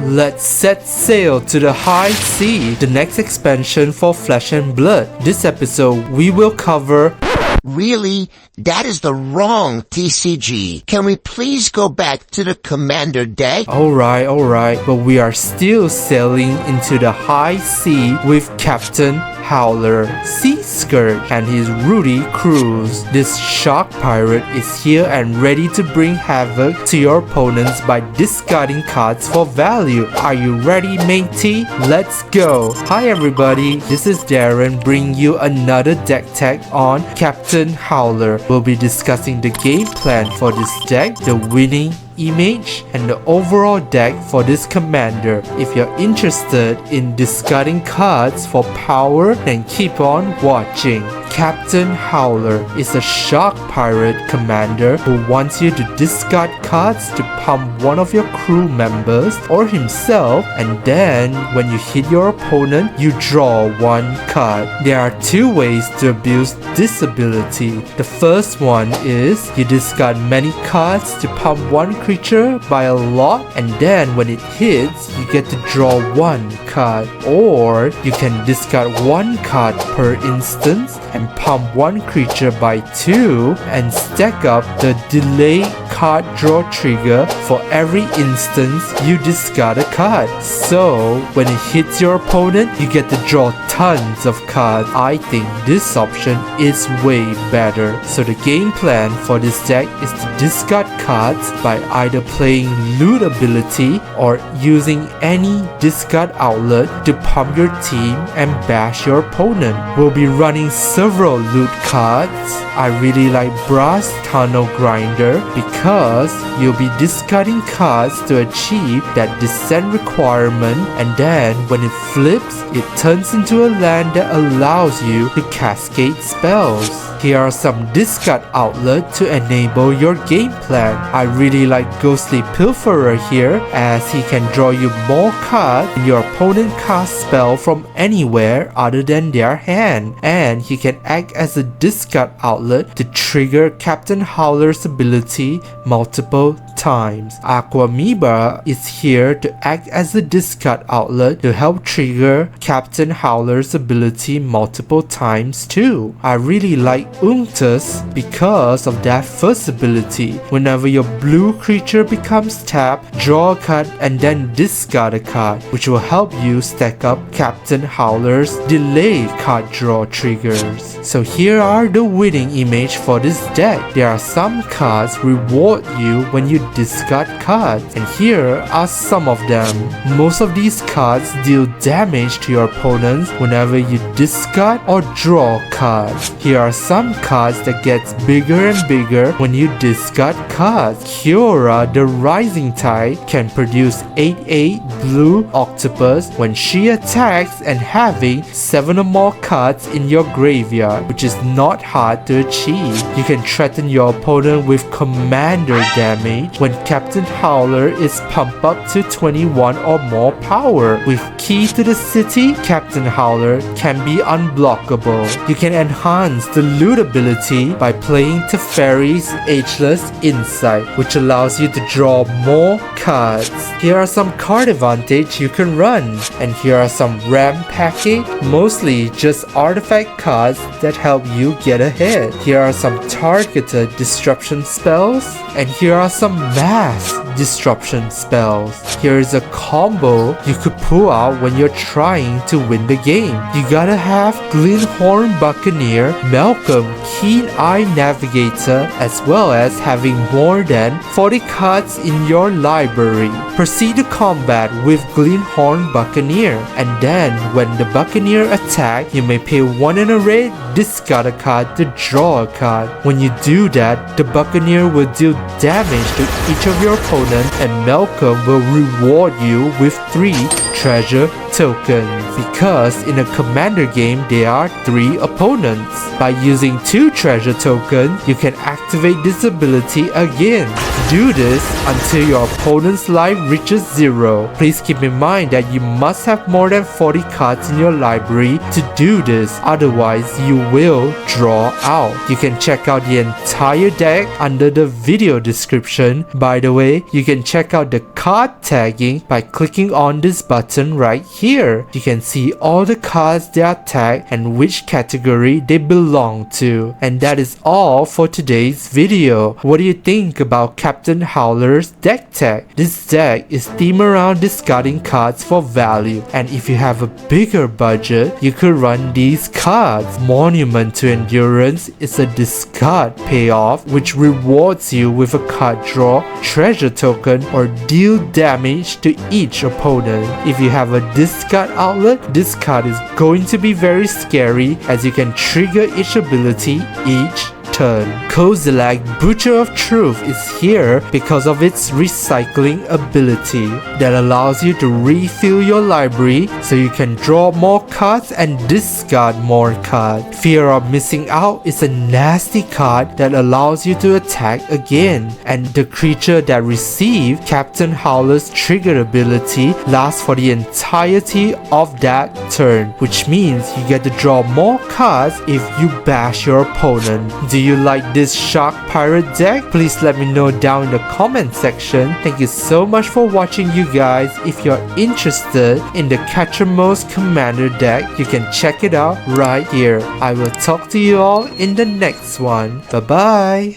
Let's set sail to the high sea, the next expansion for Flesh and Blood. This episode, we will cover... Really? That is the wrong TCG. Can we please go back to the Commander deck? Alright, but we are still sailing into the high sea with Captain Howler, Sea Scourge, and his Rudy crews. This shark pirate is here and ready to bring havoc to your opponents by discarding cards for value. Are you ready, matey? Let's go! Hi everybody, this is Darren bringing you another deck tag on Captain Howler. We'll be discussing the game plan for this deck, the winning image, and the overall deck for this commander. If you're interested in discarding cards for power, then keep on watching. Captain Howler is a shark pirate commander who wants you to discard cards to pump one of your crew members or himself, and then when you hit your opponent, you draw one card. There are two ways to abuse this ability. The first one is you discard many cards to pump one creature by a lot, and then when it hits, you get to draw one card. Or you can discard one card per instance and pump one creature by 2 and stack up the delay card draw trigger for every instance you discard a card. So when it hits your opponent, you get to draw tons of cards. I think this option is way better. So the game plan for this deck is to discard cards by either playing loot ability or using any discard outlet to pump your team and bash your opponent. We'll be running several loot cards. I really like Brass Tunnel Grinder because you'll be discarding cards to achieve that descent requirement, and then when it flips, it turns into a land that allows you to cascade spells. Here are some discard outlets to enable your game plan. I really like Ghostly Pilferer here as he can draw you more cards when your opponent casts spell from anywhere other than their hand, and he can act as a discard outlet to trigger Captain Howler's ability multiple times. Aquamoeba is here to act as a discard outlet to help trigger Captain Howler's ability multiple times too. I really like Unctus because of that first ability. Whenever your blue creature becomes tapped, draw a card and then discard a card, which will help you stack up Captain Howler's delay card draw triggers. So here are the winning image for this deck. There are some cards reward you when you discard cards, and here are some of them. Most of these cards deal damage to your opponents whenever you discard or draw cards. Here are some cards that gets bigger and bigger when you discard cards. Kiora the Rising Tide can produce 8/8 blue octopus when she attacks and having 7 or more cards in your graveyard, which is not hard to achieve. You can threaten your opponent with commander damage when Captain Howler is pumped up to 21 or more power. With Key to the City, Captain Howler can be unblockable. You can enhance the loot ability by playing Teferi's Ageless Insight, which allows you to draw more cards. Here are some card advantage you can run, and here are some RAM package, mostly just artifact cards that help you get ahead. Here are some targeted disruption spells, and here are some mass disruption spells. Here is a combo you could pull out when you're trying to win the game. You gotta have Glinthorn Buccaneer, Malcolm Keen-Eye Navigator, as well as having more than 40 cards in your library. Proceed to combat with Glinthorn Buccaneer, and then when the Buccaneer attacks, you may pay 1 and a red, discard a card to draw a card. When you do that, the Buccaneer will deal damage to each of your opponents, and Malcolm will reward you with 3 treasure tokens, because in a commander game there are 3 opponents. By using 2 treasure tokens, you can activate this ability again. Do this until your opponent's life reaches 0. Please keep in mind that you must have more than 40 cards in your library to do this, otherwise you will draw out. You can check out the entire deck under the video description. By the way, you can check out the card tagging by clicking on this button right here. You can see all the cards that are tagged and which category they belong to. And that is all for today's video. What do you think about Captain Howler's deck tag? This deck is themed around discarding cards for value, and if you have a bigger budget, you could run these cards. Monument to Endurance is a discard payoff which rewards you with a card draw, treasure token, or deal damage to each opponent. If you have a discard outlet, this card is going to be very scary as you can trigger each ability each turn. Kozilek, Butcher of Truth is here because of its recycling ability that allows you to refill your library so you can draw more cards and discard more cards. Fear of Missing Out is a nasty card that allows you to attack again, and the creature that receives Captain Howler's trigger ability lasts for the entirety of that turn, which means you get to draw more cards if you bash your opponent. Do you like this Shark Pirate deck? Please let me know down in the comment section. Thank you so much for watching, you guys. If you're interested in the Catchermost Commander deck, you can check it out right here. I will talk to you all in the next one. Bye bye.